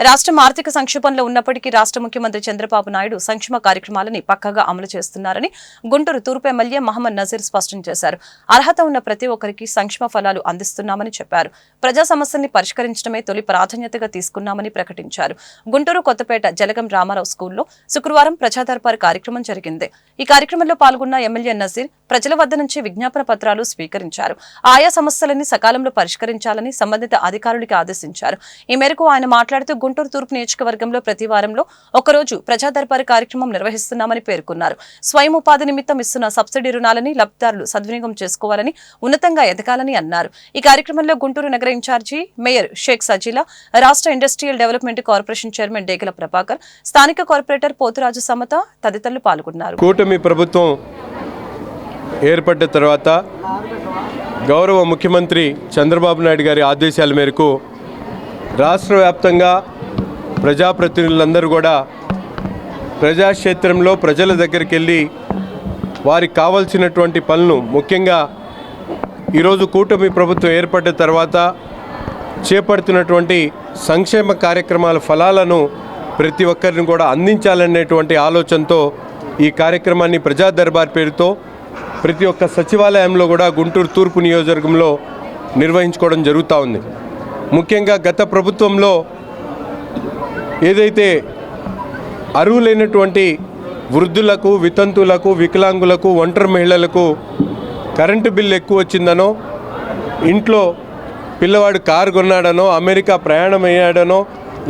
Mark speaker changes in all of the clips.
Speaker 1: రాష్ట్రం ఆర్థిక సంక్షోభంలో ఉన్నప్పటికీ రాష్ట్ర ముఖ్యమంత్రి చంద్రబాబు నాయుడు సంక్షేమ కార్యక్రమాలని పక్కగా అమలు చేస్తున్నారని గుంటూరు తూర్పు ఎమ్మెల్యే మహమ్మద్ నజీర్ స్పష్టం చేశారు. అర్హత ఉన్న ప్రతి ఒక్కరికి సంక్షేమ ఫలాలు అందిస్తున్నామని చెప్పారు. ప్రజా సమస్యల్ని పరిష్కరించడమే తొలి ప్రాధాన్యతగా తీసుకున్నామని ప్రకటించారు. గుంటూరు కొత్తపేట జలగం రామారావు స్కూల్లో శుక్రవారం ప్రజా దర్బార్ కార్యక్రమం జరిగింది. ఈ కార్యక్రమంలో పాల్గొన్న ఎమ్మెల్యే నజీర్ ప్రజల వద్ద నుంచి విజ్ఞాపన పత్రాలు స్వీకరించారు. ఆయా సమస్యలని సకాలంలో పరిష్కరించాలని సంబంధిత అధికారులకి ఆదేశించారు. ఈ మేరకు ఆయన మాట్లాడుతూ గుంటూరు తూర్పు నియోజకవర్గంలో ప్రతి వారంలో ఒకరోజు ప్రజా దర్బారు కార్యక్రమం నిర్వహిస్తున్నామని పేర్కొన్నారు. స్వయం ఉపాధి నిమిత్తం ఇస్తున్న సబ్సిడీ రుణాలని లబ్ధిదారులు సద్వినియోగం చేసుకోవాలని, ఉన్నతంగా ఎదగాలని అన్నారు. ఈ కార్యక్రమంలో గుంటూరు నగర ఇన్ఛార్జి మేయర్ షేక్ సజీలా, రాష్ట్ర ఇండస్ట్రియల్ డెవలప్మెంట్ కార్పొరేషన్ చైర్మన్ డేగల ప్రభాకర్, స్థానిక కార్పొరేటర్ పోతురాజు సమత తదితరులు పాల్గొన్నారు.
Speaker 2: కూటమి ప్రభుత్వం ఏర్పడ్డ తర్వాత గౌరవ ముఖ్యమంత్రి చంద్రబాబు నాయుడు గారి ఆదేశాల మేరకు రాష్ట్ర వ్యాప్తంగా ప్రజాప్రతినిధులందరూ కూడా ప్రజాక్షేత్రంలో ప్రజల దగ్గరికి వెళ్ళి వారికి కావాల్సినటువంటి పనులు, ముఖ్యంగా ఈరోజు కూటమి ప్రభుత్వం ఏర్పడ్డ తర్వాత చేపడుతున్నటువంటి సంక్షేమ కార్యక్రమాల ఫలాలను ప్రతి ఒక్కరిని కూడా అందించాలనేటువంటి ఆలోచనతో ఈ కార్యక్రమాన్ని ప్రజా దర్బార్ పేరుతో ప్రతి ఒక్క సచివాలయంలో కూడా గుంటూరు తూర్పు నియోజకవర్గంలో నిర్వహించుకోవడం జరుగుతూ ఉంది. ముఖ్యంగా గత ప్రభుత్వంలో ఏదైతే అర్హులైనటువంటి వృద్ధులకు, వితంతులకు, వికలాంగులకు, ఒంటరి మహిళలకు కరెంటు బిల్లు ఎక్కువ వచ్చిందనో, ఇంట్లో పిల్లవాడు కారు కొన్నాడనో, అమెరికా ప్రయాణం అయ్యాడనో,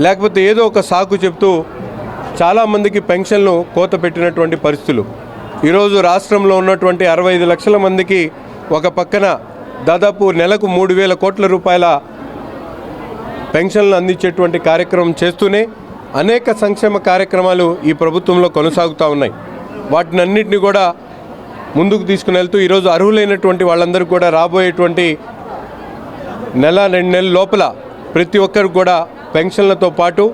Speaker 2: లేకపోతే ఏదో ఒక సాకు చెప్తూ చాలామందికి పెన్షన్లు కోత పెట్టినటువంటి పరిస్థితులు. ఈరోజు రాష్ట్రంలో ఉన్నటువంటి 65 లక్షల మందికి ఒక పక్కన దాదాపు నెలకు 3,000 కోట్ల రూపాయల పెన్షన్లు అందించేటువంటి కార్యక్రమం చేస్తూనే అనేక సంక్షేమ కార్యక్రమాలు ఈ ప్రభుత్వంలో కొనసాగుతూ ఉన్నాయి. వాటినన్నింటినీ కూడా ముందుకు తీసుకుని వెళ్తూ ఈరోజు అర్హులైనటువంటి వాళ్ళందరూ కూడా రాబోయేటువంటి నెల 2 నెలల లోపల ప్రతి ఒక్కరు కూడా పెన్షన్లతో పాటు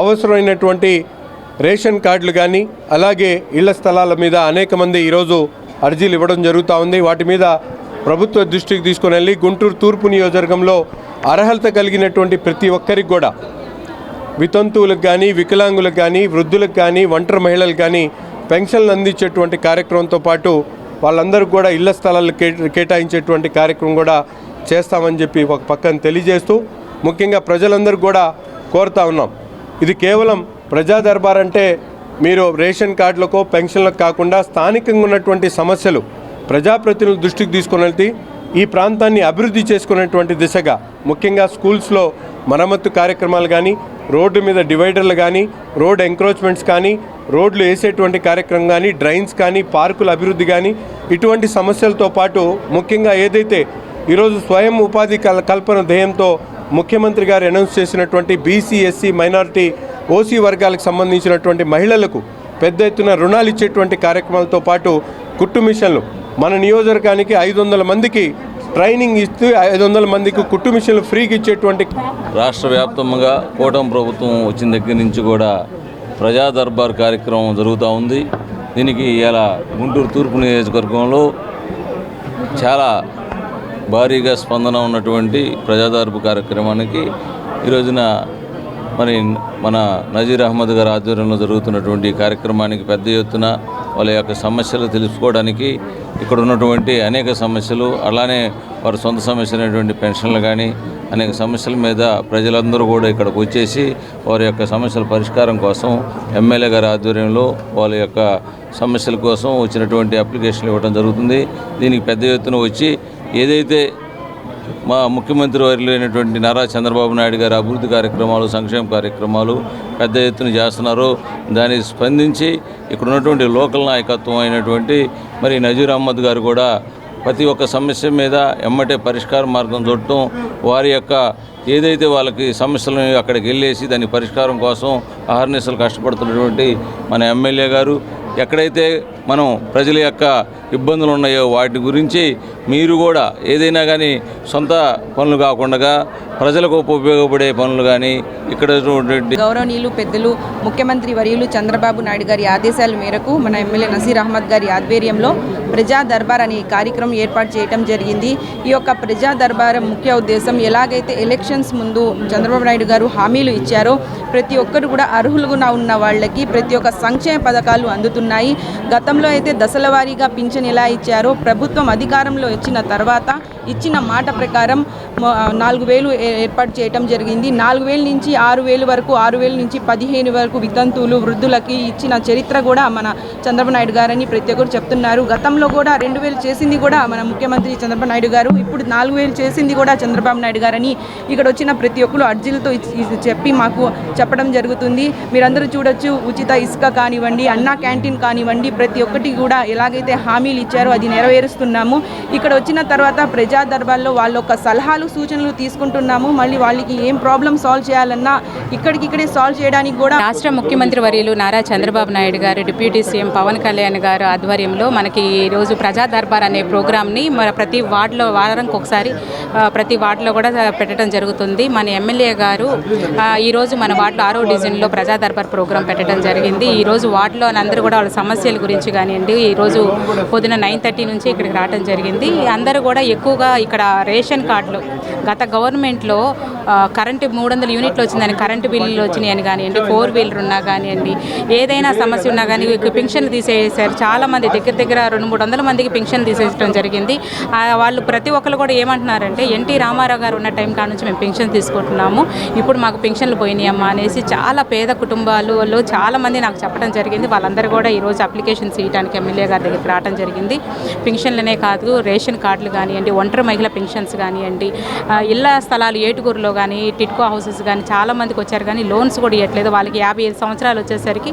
Speaker 2: అవసరమైనటువంటి రేషన్ కార్డులు కానీ, అలాగే ఇళ్ల స్థలాల మీద అనేక మంది ఈరోజు అర్జీలు ఇవ్వడం జరుగుతూ ఉంది. వాటి మీద ప్రభుత్వ దృష్టికి తీసుకుని వెళ్ళి గుంటూరు తూర్పు నియోజకవర్గంలో అర్హత కలిగినటువంటి ప్రతి ఒక్కరికి కూడా, వితంతువులకు కానీ, వికలాంగులకు కానీ, వృద్ధులకు కానీ, ఒంటరి మహిళలకు కానీ పెన్షన్లు అందించేటువంటి కార్యక్రమంతో పాటు వాళ్ళందరికీ కూడా ఇళ్ల స్థలాలు కేటాయించేటువంటి కార్యక్రమం కూడా చేస్తామని చెప్పి ఒక పక్కన తెలియజేస్తూ, ముఖ్యంగా ప్రజలందరూ కూడా కోరుతా ఉన్నాం. ఇది కేవలం ప్రజా దర్బార్ అంటే మీరు రేషన్ కార్డులకో పెన్షన్లకు కాకుండా స్థానికంగా ఉన్నటువంటి సమస్యలు ప్రజాప్రతినిధుల దృష్టికి తీసుకుని వెళ్తే ఈ ప్రాంతాన్ని అభివృద్ధి చేసుకునేటువంటి దిశగా, ముఖ్యంగా స్కూల్స్లో మరమ్మత్తు కార్యక్రమాలు కానీ, రోడ్డు మీద డివైడర్లు కానీ, రోడ్ ఎంక్రోచ్మెంట్స్ కానీ, రోడ్లు వేసేటువంటి కార్యక్రమం కానీ, డ్రైన్స్ కానీ, పార్కుల అభివృద్ధి కానీ, ఇటువంటి సమస్యలతో పాటు ముఖ్యంగా ఏదైతే ఈరోజు స్వయం ఉపాధి కల్పన ధ్యేయంతో ముఖ్యమంత్రి గారు అనౌన్స్ చేసినటువంటి బీసీ, ఎస్సీ, మైనారిటీ, ఓసీ వర్గాలకు సంబంధించినటువంటి మహిళలకు పెద్ద ఎత్తున రుణాలు ఇచ్చేటువంటి కార్యక్రమాలతో పాటు కుట్టు మిషన్లు, మన నియోజకవర్గానికి 500 మందికి ట్రైనింగ్ ఇస్తూ 500 మందికి కుట్టు మిషన్లు ఫ్రీగా ఇచ్చేటువంటి.
Speaker 3: రాష్ట్ర వ్యాప్తంగా కూటమి ప్రభుత్వం వచ్చిన దగ్గర నుంచి కూడా ప్రజా దర్బార్ కార్యక్రమం జరుగుతూ ఉంది. దీనికి ఇలా గుంటూరు తూర్పు నియోజకవర్గంలో చాలా భారీగా స్పందన ఉన్నటువంటి ప్రజా దర్బార్ కార్యక్రమానికి ఈ రోజున మన నజీర్ అహ్మద్ గారి ఆధ్వర్యంలో జరుగుతున్నటువంటి కార్యక్రమానికి పెద్ద ఎత్తున వాళ్ళ యొక్క సమస్యలు తెలుసుకోవడానికి, ఇక్కడ ఉన్నటువంటి అనేక సమస్యలు, అలానే వారి సొంత సమస్యలైనటువంటి పెన్షన్లు కానీ అనేక సమస్యల మీద ప్రజలందరూ కూడా ఇక్కడికి వచ్చేసి వారి యొక్క సమస్యల పరిష్కారం కోసం ఎమ్మెల్యే గారి ఆధ్వర్యంలో వాళ్ళ యొక్క సమస్యల కోసం వచ్చినటువంటి అప్లికేషన్లు ఇవ్వడం జరుగుతుంది. దీనికి పెద్ద ఎత్తున వచ్చి ఏదైతే మా ముఖ్యమంత్రి వర్యులైనటువంటి నారా చంద్రబాబు నాయుడు గారి అభివృద్ధి కార్యక్రమాలు, సంక్షేమ కార్యక్రమాలు పెద్ద ఎత్తున చేస్తున్నారు. దానికి స్పందించి ఇక్కడ ఉన్నటువంటి లోకల్ నాయకత్వం అయినటువంటి నజీర్ అహ్మద్ గారు కూడా ప్రతి ఒక్క సమస్య మీద ఎమ్మటే పరిష్కార మార్గం చూడటం, వారి యొక్క ఏదైతే వాళ్ళకి సమస్యలను అక్కడికి వెళ్ళేసి దాని పరిష్కారం కోసం అహర్నిశలు కష్టపడుతున్నటువంటి మన ఎమ్మెల్యే గారు, ఎక్కడైతే మనం ప్రజల యొక్క ఇబ్బందులు ఉన్నాయో వాటి గురించి మీరు కూడా ఏదైనా కానీ సొంత పనులు కాకుండా ప్రజలకు ఉపయోగపడే పనులు కానీ ఇక్కడ
Speaker 4: గౌరవనీయులు పెద్దలు ముఖ్యమంత్రి వర్యులు చంద్రబాబు నాయుడు గారి ఆదేశాల మేరకు మన ఎమ్మెల్యే నసీర్ అహ్మద్ గారి ఆధ్వర్యంలో ప్రజా దర్బార్ అనే కార్యక్రమం ఏర్పాటు చేయడం జరిగింది. ఈ యొక్క ప్రజా దర్బార్ ముఖ్య ఉద్దేశం ఎలాగైతే ఎలక్షన్స్ ముందు చంద్రబాబు నాయుడు గారు హామీలు ఇచ్చారో ప్రతి ఒక్కరు కూడా అర్హులుగా ఉన్న వాళ్ళకి ప్రతి ఒక్క సంక్షేమ పథకాలు అందుతున్నాయి. గతంలో అయితే దశల వారీగా పింఛన్ ఎలా ఇచ్చారో ప్రభుత్వం అధికారంలో వచ్చిన తర్వాత ఇచ్చిన మాట ప్రకారం 4,000 ఏర్పాటు చేయడం జరిగింది. 4,000 నుంచి 6,000 వరకు, 6,000 నుంచి 15,000 వరకు వితంతువులు వృద్ధులకి ఇచ్చిన చరిత్ర కూడా మన చంద్రబాబు నాయుడు గారని ప్రతి ఒక్కరు చెప్తున్నారు. గతంలో కూడా 2,000 చేసింది కూడా మన ముఖ్యమంత్రి చంద్రబాబు నాయుడు గారు, ఇప్పుడు 4,000 చేసింది కూడా చంద్రబాబు నాయుడు గారని ఇక్కడ వచ్చిన ప్రతి ఒక్కరు అర్జీలతో చెప్పి మాకు చెప్పడం జరుగుతుంది. మీరందరూ చూడొచ్చు, ఉచిత ఇసుక కానివ్వండి, అన్నా క్యాంటీన్ కానివ్వండి, ప్రతి ఒక్కటి కూడా ఎలాగైతే హామీలు ఇచ్చారో అది నెరవేరుస్తున్నాము. ఇక్కడ వచ్చిన తర్వాత ప్రజా దర్బార్లో వాళ్ళ యొక్క సలహాలు సూచనలు తీసుకుంటున్నాము. మళ్ళీ వాళ్ళకి ఏం ప్రాబ్లం సాల్వ్ చేయాలన్నా ఇక్కడికిక్కడే సాల్వ్ చేయడానికి కూడా
Speaker 5: రాష్ట్ర ముఖ్యమంత్రి వర్యులు నారా చంద్రబాబు నాయుడు గారు, డిప్యూటీ సీఎం పవన్ కళ్యాణ్ గారు ఆధ్వర్యంలో మనకి ఈరోజు ప్రజా దర్బార్ అనే ప్రోగ్రామ్ని మన ప్రతి వార్డులో వారానికి ఒకసారి ప్రతి వార్డులో కూడా పెట్టడం జరుగుతుంది. మన ఎమ్మెల్యే గారు ఈరోజు మన వార్డులో 6వ డివిజన్లో ప్రజా దర్బార్ ప్రోగ్రాం పెట్టడం జరిగింది. ఈరోజు వార్డులో అందరూ కూడా వాళ్ళ సమస్యల గురించి కానివ్వండి, ఈరోజు పొద్దున 9:30 నుంచి ఇక్కడికి రావడం జరిగింది. అందరూ కూడా ఎక్కువగా ఇక్కడ రేషన్ కార్డులు గత గవర్నమెంట్లో కరెంటు 300 యూనిట్లు వచ్చిందని కరెంటు బిల్లులు వచ్చినాయని కానివ్వండి, 4 వీలర్ ఉన్నా కానివ్వండి, ఏదైనా సమస్య ఉన్నా కానీ పెన్షన్లు తీసేసారు. చాలామంది దగ్గర 200-300 మందికి పెన్షన్ తీసేయడం జరిగింది. వాళ్ళు ప్రతి ఒక్కరు కూడా ఏమంటున్నారంటే ఎన్టీ రామారావు గారు ఉన్న టైం కాడ నుంచి మేము పెన్షన్ తీసుకుంటున్నాము, ఇప్పుడు మాకు పెన్షన్లు పోయినాయమ్మా అనేసి చాలా పేద కుటుంబాలలో చాలామంది నాకు చెప్పడం జరిగింది. వాళ్ళందరూ కూడా ఈరోజు అప్లికేషన్స్ ఇవ్వడానికి ఎమ్మెల్యే గారి దగ్గరికి రావడం జరిగింది. పెన్షన్లనే కాదు, రేషన్ కార్డులు కానివ్వండి, ఒంటరి మహిళ పెన్షన్స్ కానివ్వండి, ఇళ్ల స్థలాలు ఏటుగురులో కానీ, టిట్కో హౌసెస్ కానీ చాలామందికి వచ్చారు కానీ లోన్స్ కూడా ఇవ్వట్లేదు. వాళ్ళకి 55 సంవత్సరాలు వచ్చేసరికి